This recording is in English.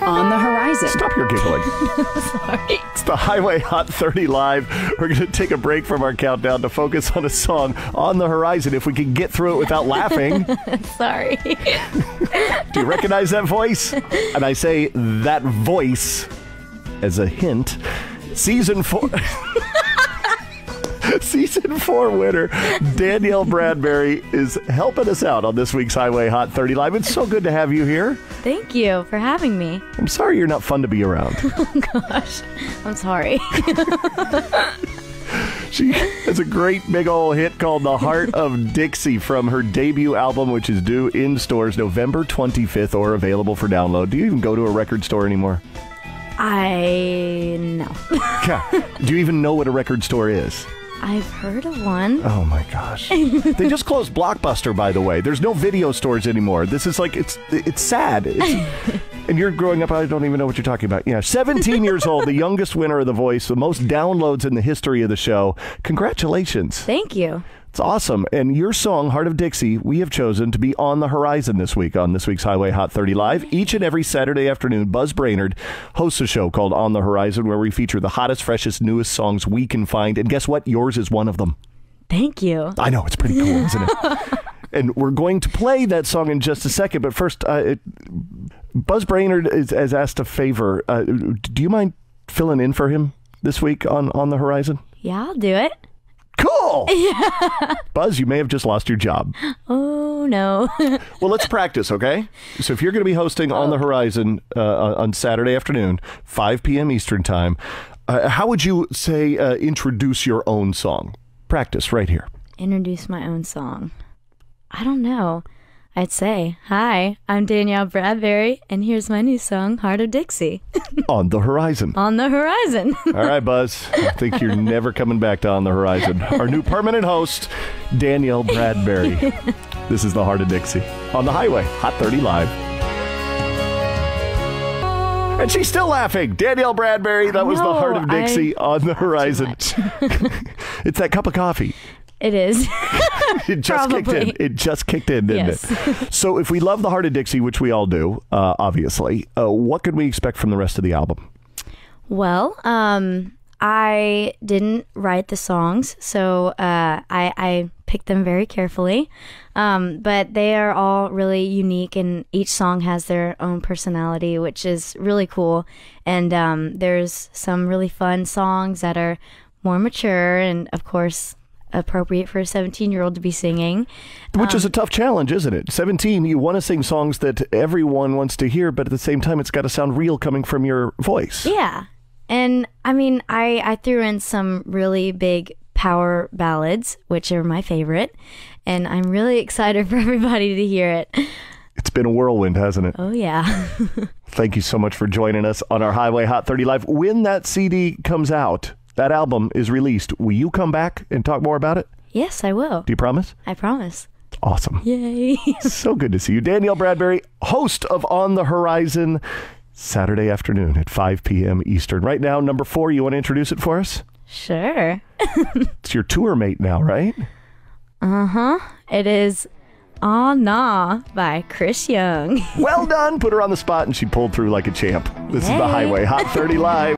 On the horizon. Stop your giggling. Sorry. It's the Highway Hot 30 Live. We're going to take a break from our countdown to focus on a song on the horizon. If we can get through it without laughing. Sorry. Do you recognize that voice? And I say that voice as a hint. Season 4 winner Danielle Bradbery is helping us out on this week's Highway Hot 30 Live. It's so good to have you here. Thank you for having me. I'm sorry you're not fun to be around. Oh, gosh. I'm sorry. She has a great big old hit called The Heart of Dixie from her debut album, which is due in stores November 25th or available for download. Do you even go to a record store anymore? No. Yeah. Do you even know what a record store is? I've heard of one. Oh my gosh. They just closed Blockbuster, by the way. There's no video stores anymore. This is like, it's sad. And you're growing up, I don't even know what you're talking about. Yeah, 17 years old, the youngest winner of The Voice, the most downloads in the history of the show. Congratulations. Thank you. It's awesome. And your song, Heart of Dixie, we have chosen to be on the horizon this week on this week's Highway Hot 30 Live. Each and every Saturday afternoon, Buzz Brainerd hosts a show called On the Horizon where we feature the hottest, freshest, newest songs we can find. And guess what? Yours is one of them. Thank you. I know. It's pretty cool, isn't it? And we're going to play that song in just a second. But first, Buzz Brainerd has asked a favor. Do you mind filling in for him this week on the horizon? Yeah, I'll do it. Cool. Yeah. Buzz, you may have just lost your job. Oh, no. Well, let's practice, okay? So if you're going to be hosting On the Horizon on Saturday afternoon, 5 p.m. Eastern time, how would you say introduce your own song? Practice right here. Introduce my own song. I don't know. I'd say, hi, I'm Danielle Bradbery, and here's my new song, Heart of Dixie. On the Horizon. On the Horizon. All right, Buzz. I think you're never coming back to On the Horizon. Our new permanent host, Danielle Bradbery. This is the Heart of Dixie on the Highway Hot 30 Live. And she's still laughing. Danielle Bradbery, that was the Heart of Dixie on the Horizon. It's that cup of coffee. It is. It just kicked in. It just kicked in, didn't it? So if we love the Heart of Dixie, which we all do, obviously, what could we expect from the rest of the album? Well, I didn't write the songs, so I picked them very carefully. But they are all really unique, and each song has their own personality, which is really cool. And there's some really fun songs that are more mature and, of course, appropriate for a 17-year-old to be singing. Which is a tough challenge, isn't it? 17, you want to sing songs that everyone wants to hear, but at the same time, it's got to sound real coming from your voice. Yeah. And, I mean, I threw in some really big power ballads, which are my favorite, and I'm really excited for everybody to hear it. It's been a whirlwind, hasn't it? Oh, yeah. Thank you so much for joining us on our Highway Hot 30 Live. When that CD comes out, that album is released, will you come back and talk more about it? Yes, I will. Do you promise? I promise. Awesome. Yay. So good to see you. Danielle Bradbery, host of On the Horizon, Saturday afternoon at 5 p.m. Eastern. Right now, number 4, you want to introduce it for us? Sure. It's your tour mate now, right? Uh-huh. It is Aw Nah by Chris Young. Well done. Put her on the spot and she pulled through like a champ. This is the Highway Hot 30 Live.